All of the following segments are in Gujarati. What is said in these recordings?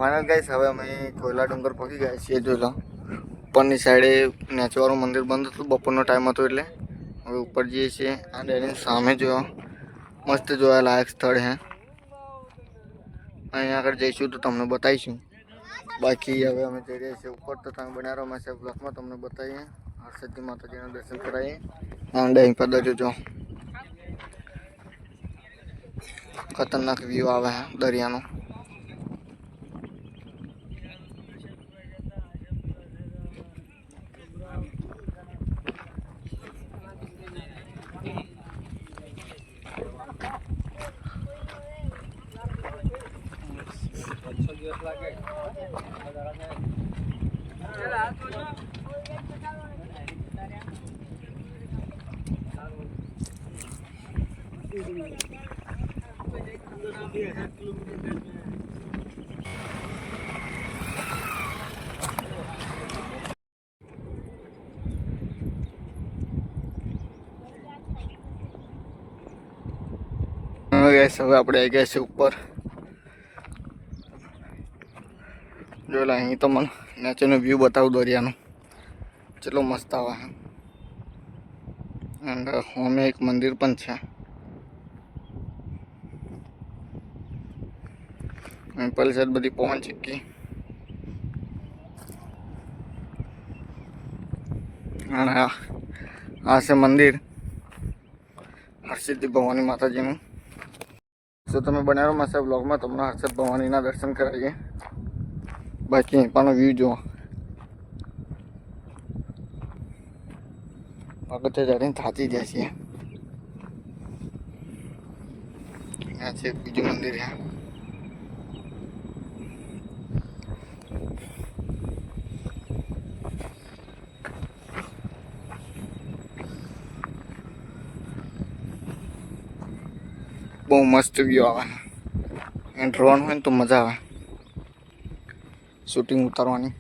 फाइनल गाइस હવે અમે કોયલા ડુંગર પહોંચી ગયા છીએ। જોઈ લો ઉપરની સાઈડે નેચવાળું મંદિર બંધ હતું, બપોરનો ટાઈમ હતો એટલે હવે ઉપર જઈએ છીએ। આ ડેરીની સામે જો મસ્ત જોવા લાયક સ્થળ છે, અહીંયા આગળ જઈશું તો તમને બતાવીશું। બાકી હવે અમે જઈ રહ્યા છીએ ઉપર, તો તમે બન્યા રહો અમારા બ્લોગમાં, તમને બતાવીએ હર્ષદજી માતાજીના દર્શન કરાવીએ। અને અહીં પર જો ખતરનાક વ્યૂ આવે છે દરિયાનો। હવે આપણે આવી ગયા છે ઉપર। જોયેલા અહીં તો મને નેચરનો વ્યૂ બતાવું દરિયાનો, ચલો મસ્ત આવે છે। અને અમે એક મંદિર પણ છે, પેલી સાઈડ બધી પવન ચીકી અને આ છે મંદિર હરસિદ્ધિ ભવાની માતાજીનું। તો તમે બનાવો મારા બ્લોગમાં તમને હર્ષદ ભવાનીના દર્શન કરાવીએ। બાકી અહીં પણ વ્યૂ જુઓ, પગથિયે ચડીને થાકી જાય છે। આ છે બીજું મંદિર છે, બહુ મસ્ત વ્યૂ આવે। એ ડ્રોન હોય ને તો મજા આવે શૂટિંગ ઉતારવાની।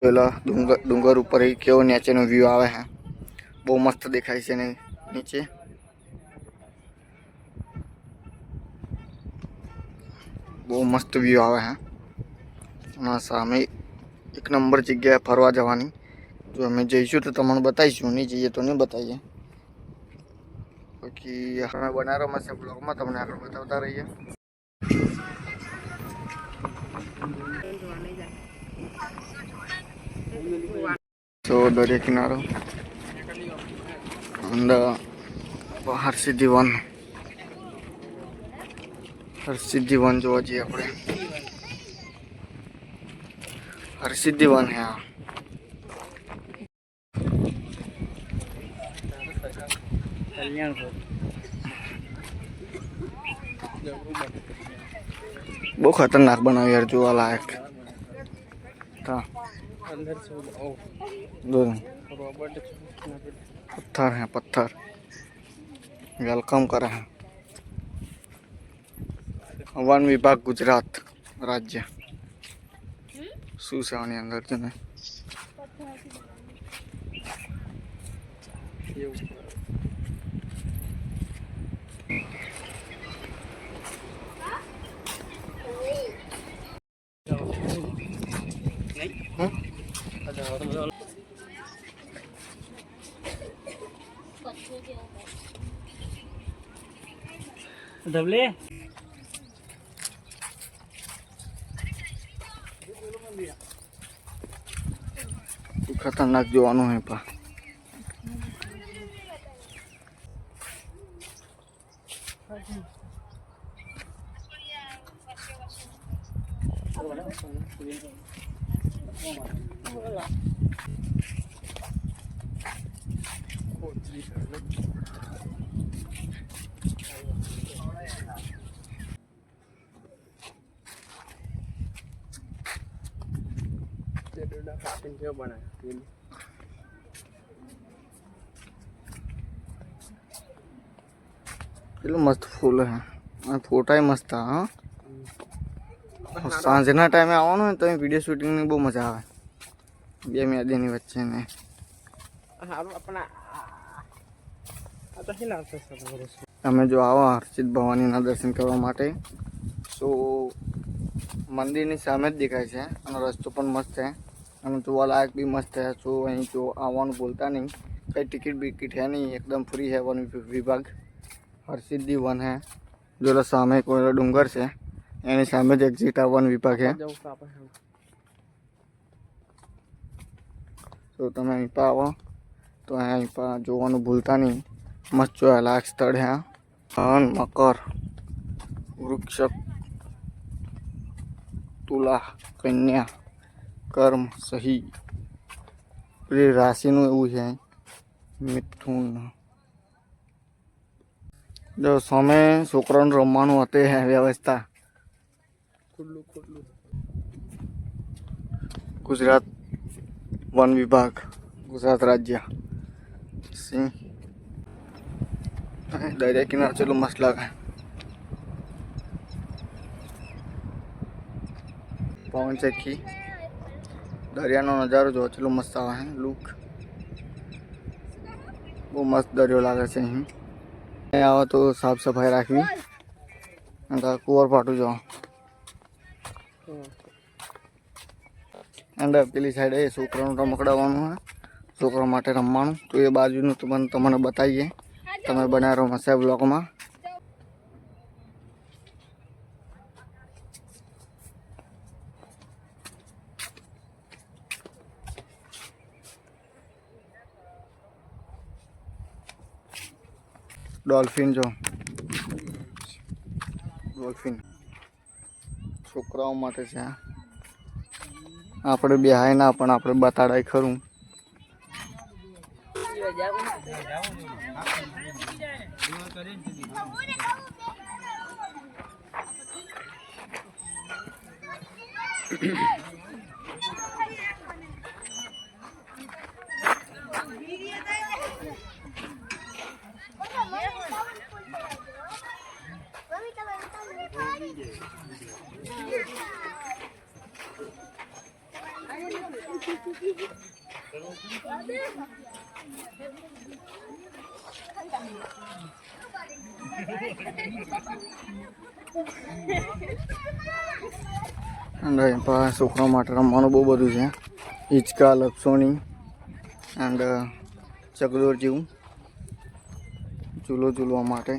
પેલા ડુંગર ઉપર કેવો નીચેનો વ્યૂ આવે છે, બહુ મસ્ત દેખાય છે ને નીચે। બહુ મસ્ત વ્યૂ આવે છે અને સામે એક નંબર જગ્યાએ ફરવા જવાની। જો અમે જઈશું તો તમને બતાવીશું, નહીં જઈએ તો નહીં બતાવીએ। બાકી અમે બનાવો મસ્ત બ્લોગમાં તમને આગળ બતાવતા રહીએ। તો દરિયા કિનારો અંદર હરસિદ્ધિ વન, હરસિદ્ધિ વન જોવા જઈએ આપણે। હરસિદ્ધિ વન હે આ, બહુ ખતરનાક બનાવ્યું યાર, જોવા લાયક। पत्थर है, पत्थर वेलकम करे हैं। वन विभाग गुजरात राज्य सुसानी अंदर जो है ધબલે ખતરનાક જોવાનું હે પા પેલું મસ્ત ફૂલ હે અને ફોટા મસ્ત હા સાંજના ટાઈમે આવવાનું હોય તો વિડીયો શૂટિંગની બહુ મજા આવે બે મેદીની વચ્ચે ને તમે જો આવો હર્ષિત ભવાનીના દર્શન કરવા માટે તો મંદિરની સામે જ દેખાય છે અને રસ્તો પણ મસ્ત છે અને જોવાલાયક બી મસ્ત છે તો અહીં જો આવવાનું ભૂલતા નહીં કંઈ ટિકિટ બિકિટ है नहीं एकदम फ्री है वन विभाग हरसिद्धि वन है जो सामे कोयला डूंगर છે એની સામે જ એક્ઝિટ આ વન વિભાગ છે તો તમે અહીં પર આવો તો અહીં પર જોવાનું ભૂલતા નહીં મસ્ત જોવાલાયક સ્થળ છે હન મકર વૃક્ષ તુલા કન્યા કર્મ સહી પેલી રાશિનું એવું છે મિથુન જો સામે છોકરાઓને રમવાનું હતું હે વ્યવસ્થા ગુજરાત વન વિભાગ ગુજરાત રાજ્ય સિંહ દરિયા કિનારે ચલો મસ્ત લાગે પવન ચક્કી દરિયાનો નજારો જો ચલો મસ્ત આવે હે લુક બહુ મસ્ત દરિયો લાગે છે અહીં આવો તો સાફ સફાઈ રાખવી અને કુંવર પાટું જો એન્ડ પેલી સાઈડ એ છોકરાનું રમકડાવવાનું હોય છોકરા માટે રમવાનું તો એ બાજુનું તો તમને બતાવીએ તમે બનાવી રહો મસ્ત બ્લોગમાં ડોલ્ફિન જો ડોલ્ફિન છોકરાઓ માટે છે આપણે બેહાય ના પણ આપણે બતાડાય ખરું અને છોકરા માટે રમવાનું બહુ બધું છે હિંચકા લપસોણી એન્ડ ચકડોળ જેવું ચૂલો ચૂલવા માટે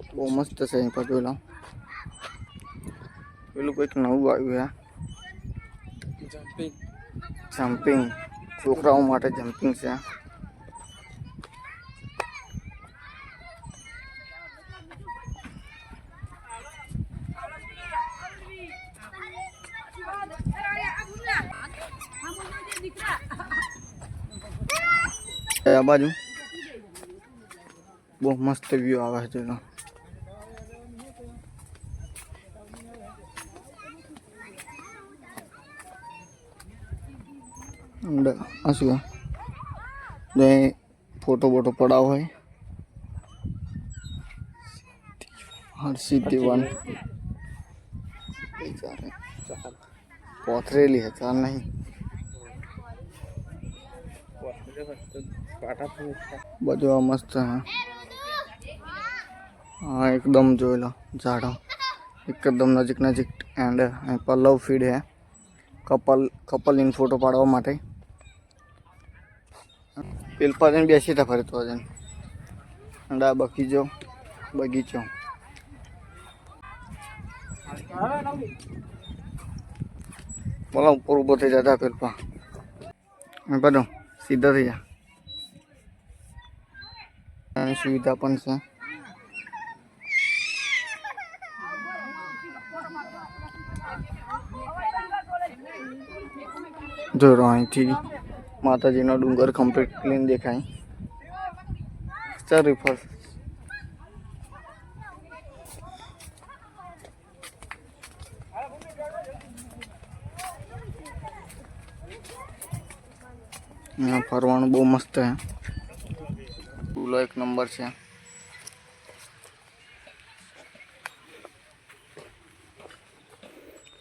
બહુ મસ્ત છે અહીં પર પેલા પેલું કંઈક નવું આવ્યું છે જમ્પિંગ છોકરાઓ માટે જમ્પિંગ છે આ બાજુ બહુ મસ્ત વ્યૂ આવે છે એનો શું જો ફોટો બોટો પડાવ હોય હર્ષિદ્ધિ વન પોથરેલી है चाल नहीं બધું મસ્ત હે हाँ एकदम जो लो झाड़ो एकदम नजीक नजीक एंड पर लव फीड है कपल इन फोटो पाड़वा माटे पेलपा जन बेसी था फरे तो जन एंड आ बाकी जो બગીચો. બોલો ઉપર ઊભો થઈ જતા પેલપા બધો સીધા થઈ જાય. સુવિધા પણ છે. જો અહીંથી માતાજીનો ડુંગર કમ્પ્લીટ ક્લીન દેખાય. ચાલ ફર ફરવાનું બહુ મસ્ત છે. ફૂલો એક નંબર છે.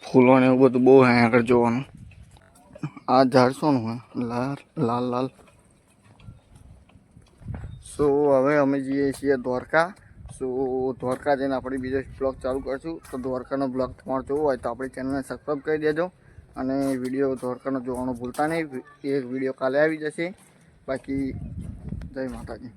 ફૂલો ને એવું બધું બહુ હે આગળ જોવાનું. આ ઝાડ શું હોય લાલ લાલ લાલ. સો હવે અમે જઈએ છીએ દ્વારકા. સો દ્વારકા જઈને આપણે બીજો બ્લોગ ચાલુ કરશું. તો દ્વારકાનો બ્લોગ તમારે જોવો હોય તો આપણી ચેનલને સબસ્ક્રાઈબ કરી દેજો અને વિડીયો દ્વારકાનો જોવાનું ભૂલતા નહીં. એક વિડીયો કાલે આવી જશે. બાકી જય માતાજી.